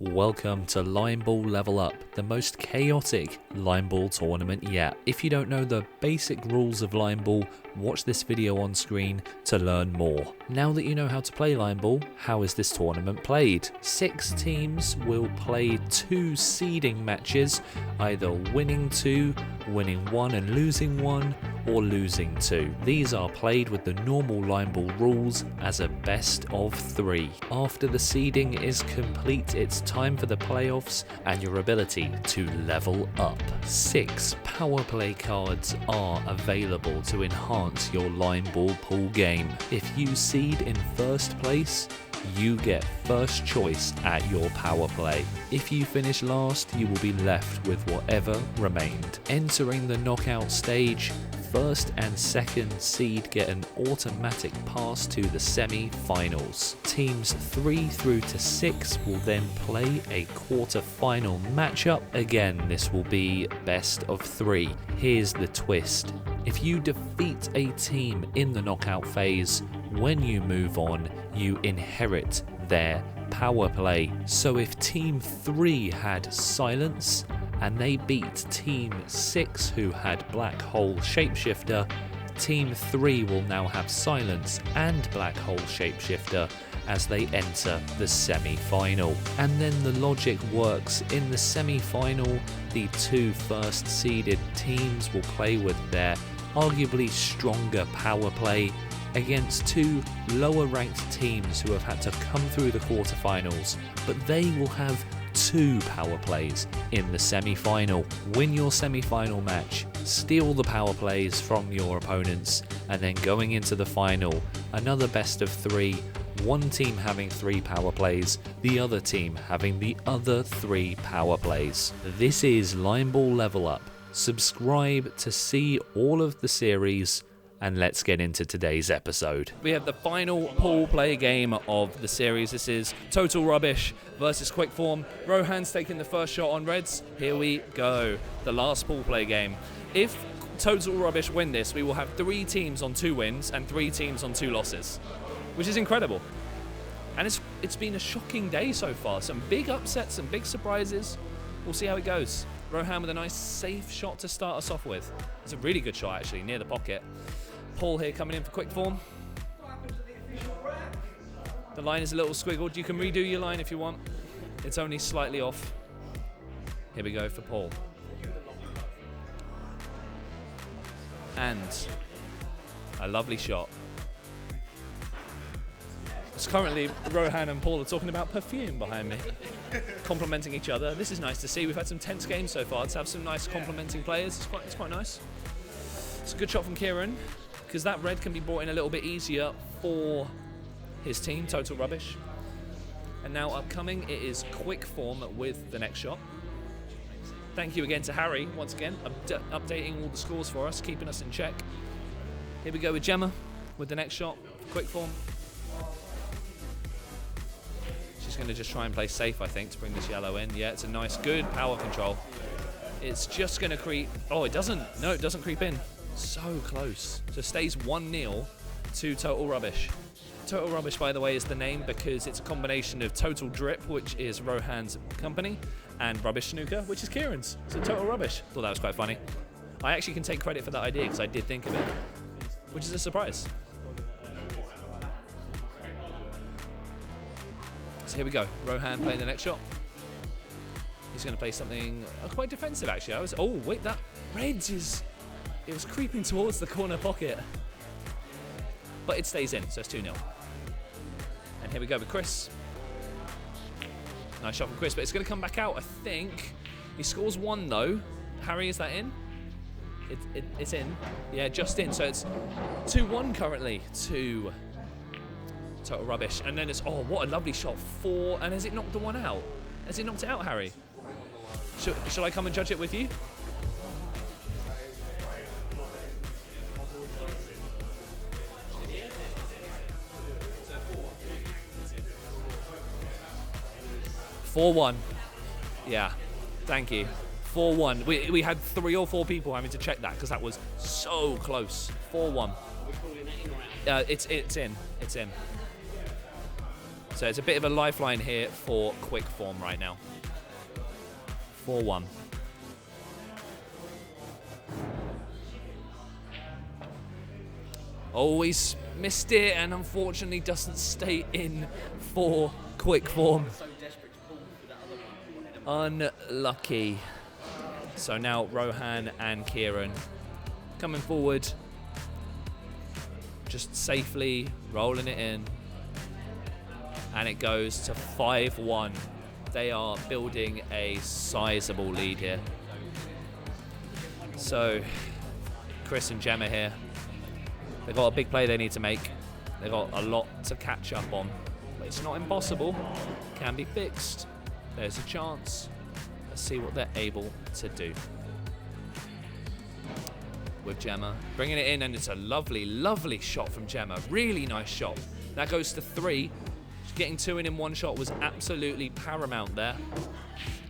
Welcome to Line Ball Level Up, the most chaotic line ball tournament yet. If you don't know the basic rules of line ball, watch this video on screen to learn more. Now that you know how to play line ball, how is this tournament played? 6 teams will play 2 seeding matches, either winning 2, winning 1 and losing 1, or losing 2. These are played with the normal line ball rules as a best of 3. After the seeding is complete, it's time for the playoffs and your ability to level up. 6 power play cards are available to enhance your line ball pool game. If you seed in first place, you get first choice at your power play. If you finish last, you will be left with whatever remained. Entering the knockout stage, first and second seed get an automatic pass to the semi-finals. Teams 3 through to 6 will then play a quarter-final matchup. Again, this will be best of 3. Here's the twist. If you defeat a team in the knockout phase, when you move on, you inherit their power play. So if Team 3 had silence, and they beat Team 6 who had Black Hole Shapeshifter, Team 3 will now have Silence and Black Hole Shapeshifter as they enter the semi-final. And then the logic works. In the semi-final, the 2 first seeded teams will play with their arguably stronger power play against 2 lower ranked teams who have had to come through the quarterfinals, but they will have 2 power plays in the semi-final. Win your semi-final match, steal the power plays from your opponents, and then going into the final, another best of 3, one team having 3 power plays, the other team having the other 3 power plays. This is Line Ball Level Up. Subscribe to see all of the series, and let's get into today's episode. We have the final pool play game of the series. This is Total Rubbish versus Quick Form. Rohan's taking the first shot on Reds. Here we go. The last pool play game. If Total Rubbish win this, we will have 3 teams on 2 wins and 3 teams on 2 losses, which is incredible. And it's been a shocking day so far. Some big upsets, some big surprises. We'll see how it goes. Rohan with a nice safe shot to start us off with. It's a really good shot actually, near the pocket. Paul here coming in for Quick Form. The line is a little squiggled. You can redo your line if you want. It's only slightly off. Here we go for Paul. And a lovely shot. It's currently Rohan and Paul are talking about perfume behind me, complimenting each other. This is nice to see. We've had some tense games so far. To have some nice complimenting players, it's quite nice. It's a good shot from Kieran, because that red can be brought in a little bit easier for his team, Total Rubbish. And now upcoming, it is Quick Form with the next shot. Thank you again to Harry, once again, updating all the scores for us, keeping us in check. Here we go with Gemma with the next shot, Quick Form. She's going to just try and play safe, I think, to bring this yellow in. Yeah, it's a nice, good power control. It's just going to creep. Oh, it doesn't. No, it doesn't creep in. So close. So stays 1-0 to Total Rubbish. Total Rubbish, by the way, is the name because it's a combination of Total Drip, which is Rohan's company, and Rubbish Snooker, which is Kieran's. So Total Rubbish. Thought that was quite funny. I actually can take credit for that idea because I did think of it, which is a surprise. So here we go. Rohan playing the next shot. He's going to play something quite defensive, actually. Oh, wait, that Reds is... It was creeping towards the corner pocket. But it stays in, so it's 2-0. And here we go with Chris. Nice shot from Chris, but it's going to come back out, I think. He scores 1, though. Harry, is that in? It's in. Yeah, just in. So it's 2-1 currently to Total Rubbish. And then it's... Oh, what a lovely shot. 4. And has it knocked the one out? Has it knocked it out, Harry? Shall I come and judge it with you? (4-1). Yeah, thank you. 4-1. We had 3 or 4 people having to check that because that was so close. 4-1. It's in. It's in. So it's a bit of a lifeline here for quick form right now. 4-1. Always missed it, and unfortunately doesn't stay in for quick form. Unlucky. So now Rohan and Kieran coming forward, just safely rolling it in, and it goes to 5-1. They are building a sizable lead here. So Chris and Gemma here, they've got a big play they need to make. They've got a lot to catch up on, but it's not impossible. Can be fixed. There's a chance. Let's see what they're able to do. With Gemma bringing it in, and it's a lovely, lovely shot from Gemma. Really nice shot. That goes to 3. Getting 2 in one shot was absolutely paramount there.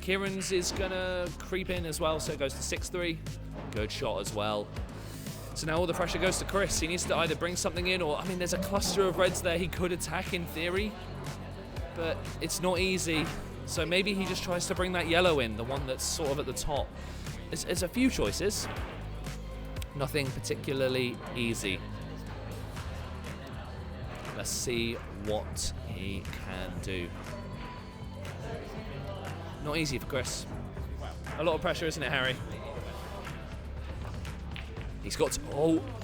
Kieran's is gonna creep in as well, so it goes to 6-3. Good shot as well. So now all the pressure goes to Chris. He needs to either bring something in, or, I mean, there's a cluster of reds there he could attack in theory, but it's not easy. So maybe he just tries to bring that yellow in, the one that's sort of at the top. It's a few choices. Nothing particularly easy. Let's see what he can do. Not easy for Chris. A lot of pressure, isn't it, Harry? He's got to,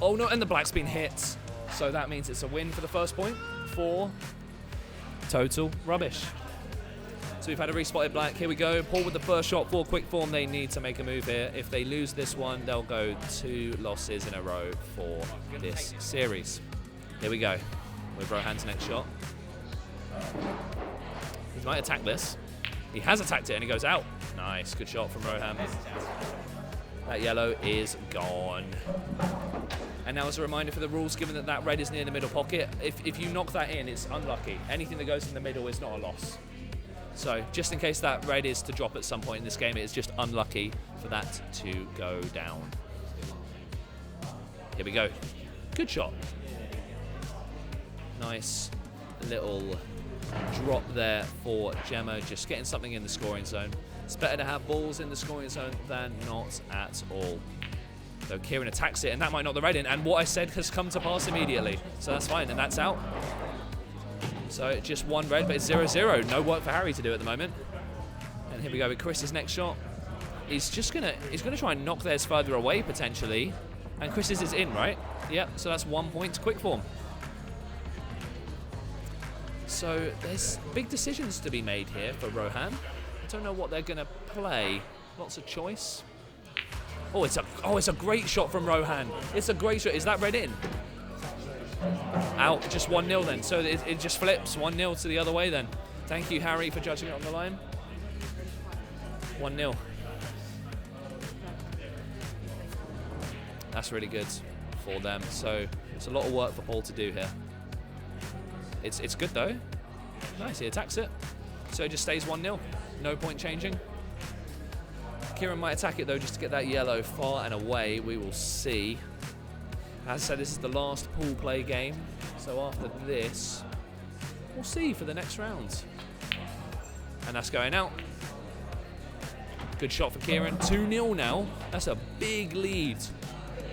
oh no, and the black's been hit. So that means it's a win for the first point for total rubbish. So we've had a respotted black. Here we go. Paul with the first shot for quick form. They need to make a move here. If they lose this one, they'll go 2 losses in a row for this series. Here we go with Rohan's next shot. He might attack this. He has attacked it and he goes out. Nice, good shot from Rohan. That yellow is gone. And now as a reminder for the rules, given that that red is near the middle pocket, if you knock that in, it's unlucky. Anything that goes in the middle is not a loss. So just in case that red is to drop at some point in this game, it is just unlucky for that to go down. Here we go. Good shot. Nice little drop there for Gemma, just getting something in the scoring zone. It's better to have balls in the scoring zone than not at all. So Kieran attacks it, and that might knock the red in, and what I said has come to pass immediately. So that's fine, and that's out. So just 1 red, but it's 0-0. No work for Harry to do at the moment. And here we go with Chris's next shot. He's gonna try and knock theirs further away potentially. And Chris's is in, right? Yep, so that's 1 point to quick form. So there's big decisions to be made here for Rohan. I don't know what they're gonna play. Lots of choice. Oh, it's a great shot from Rohan. It's a great shot. Is that red in? Out, just 1-0 then. So it just flips 1-0 to the other way then. Thank you, Harry, for judging it on the line. 1-0. That's really good for them. So it's a lot of work for Paul to do here. It's good though. Nice, he attacks it. So it just stays 1-0. No point changing. Kieran might attack it though, just to get that yellow far and away. We will see. As I said, this is the last pool play game. So after this, we'll see for the next round. And that's going out. Good shot for Kieran. 2-0 now. That's a big lead.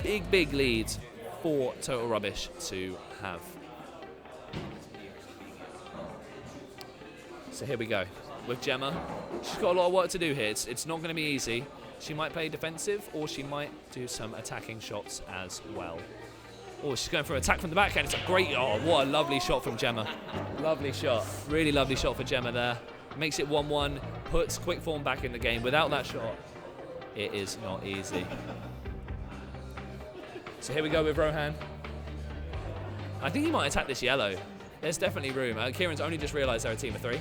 Big lead for Total Rubbish to have. So here we go with Gemma. She's got a lot of work to do here. It's not going to be easy. She might play defensive, or she might do some attacking shots as well. Oh, she's going for an attack from the backhand. It's a great, oh, what a lovely shot from Gemma. Lovely shot. Really lovely shot for Gemma there. Makes it 1-1, puts quick form back in the game. Without that shot, it is not easy. So here we go with Rohan. I think he might attack this yellow. There's definitely room. Kieran's only just realised they're a team of 3.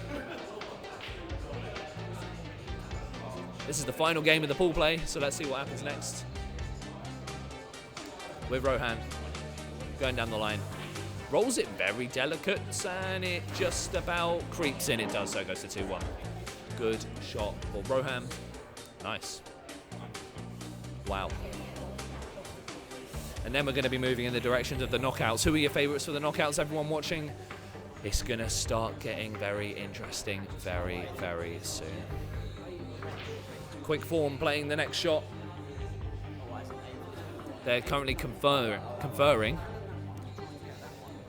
This is the final game of the pool play, so let's see what happens next. With Rohan going down the line. Rolls it very delicate, and it just about creeps in. It does, so it goes to 2-1. Good shot for Rohan. Nice. Wow. And then we're going to be moving in the directions of the knockouts. Who are your favourites for the knockouts, everyone watching? It's going to start getting very interesting very, very soon. Quick Form playing the next shot. They're currently conferring.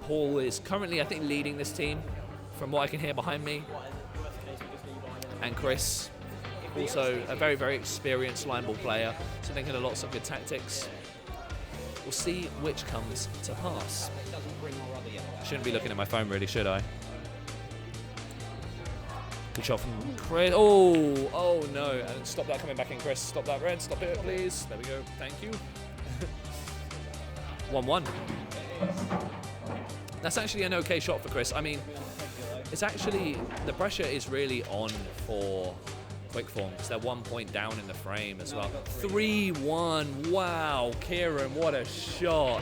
Paul is currently, I think, leading this team from what I can hear behind me. And Chris, also a very, very experienced line ball player, so thinking of lots of good tactics. We'll see which comes to pass. Shouldn't be looking at my phone, really, should I? Good shot from Chris. Oh no. And stop that coming back in, Chris. Stop that, Red. Stop it, please. There we go. Thank you. 1-1. That's actually an okay shot for Chris. I mean, it's actually, the pressure is really on for Quick Form because they're 1 point down in the frame as well. 3-1. Wow. Kieran, what a shot.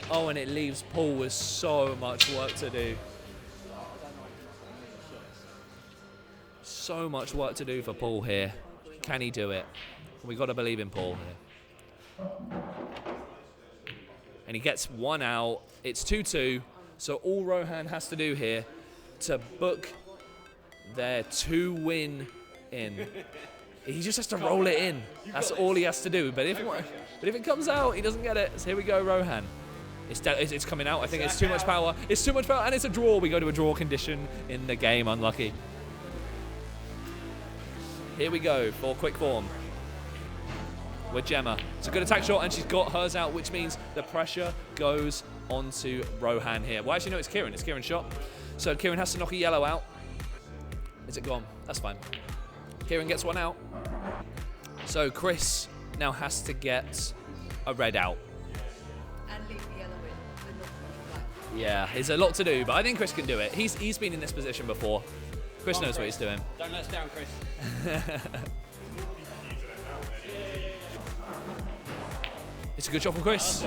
Oh, and it leaves Paul with so much work to do. So much work to do for Paul here. Can he do it? We got to believe in Paul here. And he gets one out. It's 2-2. So all Rohan has to do here to book their 2-win in. He just has to roll it in. That's all he has to do. But if it comes out, he doesn't get it. So here we go, Rohan. It's coming out. I think it's too much power. It's too much power, and it's a draw. We go to a draw condition in the game. Unlucky. Here we go for Quick Form with Gemma. It's a good attack shot, and she's got hers out, which means the pressure goes onto Rohan here. Well, actually, no, it's Kieran. It's Kieran's shot. So Kieran has to knock a yellow out. Is it gone? That's fine. Kieran gets one out. So Chris now has to get a red out. And leave the yellow in and not black. Yeah, it's a lot to do, but I think Chris can do it. He's been in this position before. Chris knows what he's doing. Don't let us down, Chris. It's a good shot from Chris.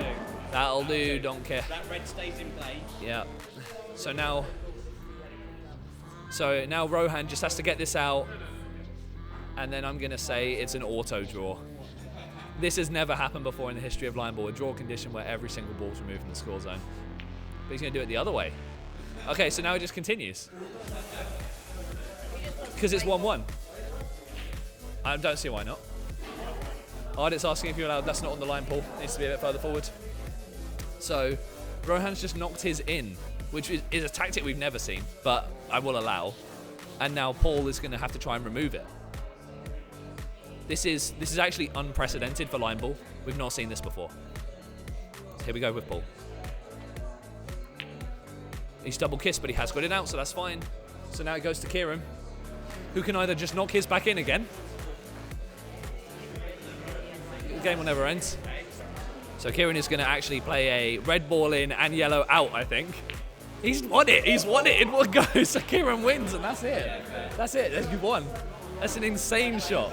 That'll do, don't care. That red stays in play. Yeah. So now Rohan just has to get this out, and then I'm going to say it's an auto draw. This has never happened before in the history of line ball, a draw condition where every single ball's removed from the score zone. But he's going to do it the other way. Okay, so now it just continues. Because it's 1-1. I don't see why not. Ardit's asking if you're allowed. That's not on the line, Paul. Needs to be a bit further forward. So Rohan's just knocked his in, which is a tactic we've never seen, but I will allow. And now Paul is going to have to try and remove it. This is actually unprecedented for line ball. We've not seen this before. So here we go with Paul. He's double kissed, but he has got it out, so that's fine. So now it goes to Kieran, who can either just knock his back in again. The game will never end. So Kieran is going to actually play a red ball in and yellow out, I think. He's won it. He's won it in one go. So Kieran wins, and that's it. That's it. You've won. That's an insane shot.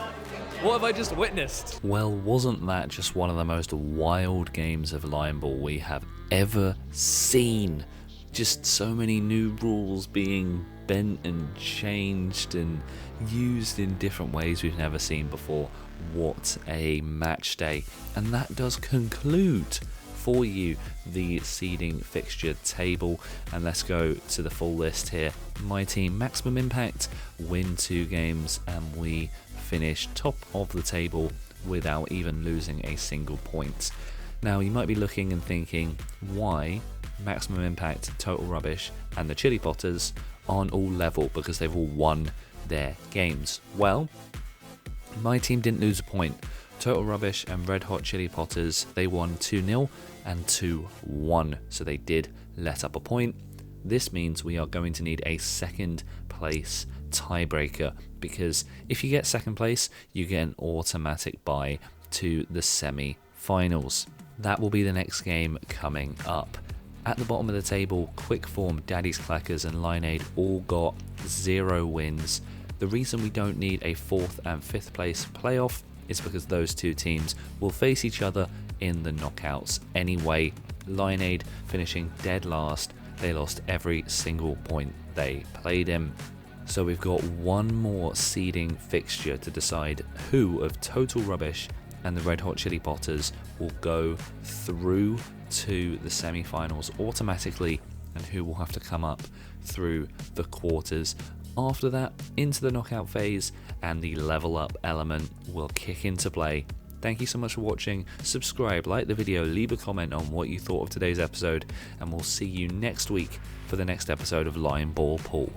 What have I just witnessed? Well, wasn't that just one of the most wild games of line ball we have ever seen? Just so many new rules being bent and changed and used in different ways we've never seen before. What a match day. And that does conclude for you the seeding fixture table. And let's go to the full list here. My team, Maximum Impact, win 2 games, and we finish top of the table without even losing a single point. Now you might be looking and thinking, why Maximum Impact, Total Rubbish and the Chili Potters aren't all level because they've all won their games? Well, my team didn't lose a point. Total Rubbish and Red Hot Chili Potters, they won 2-0 and 2-1, so they did let up a point. This means we are going to need a second place tiebreaker, because if you get second place, you get an automatic bye to the semi-finals. That will be the next game coming up. At the bottom of the table, Quick Form, Daddy's Clackers and Lineade all got 0 wins. The reason we don't need a 4th and 5th place playoff is because those two teams will face each other in the knockouts anyway. Lineade finishing dead last, they lost every single point they played in. So we've got one more seeding fixture to decide who of Total Rubbish and the Red Hot Chili Potters will go through to the semi-finals automatically and who will have to come up through the quarters. After that, into the knockout phase, and the level up element will kick into play. Thank you so much for watching. Subscribe, like the video, leave a comment on what you thought of today's episode, and we'll see you next week for the next episode of Lion Ball Pool.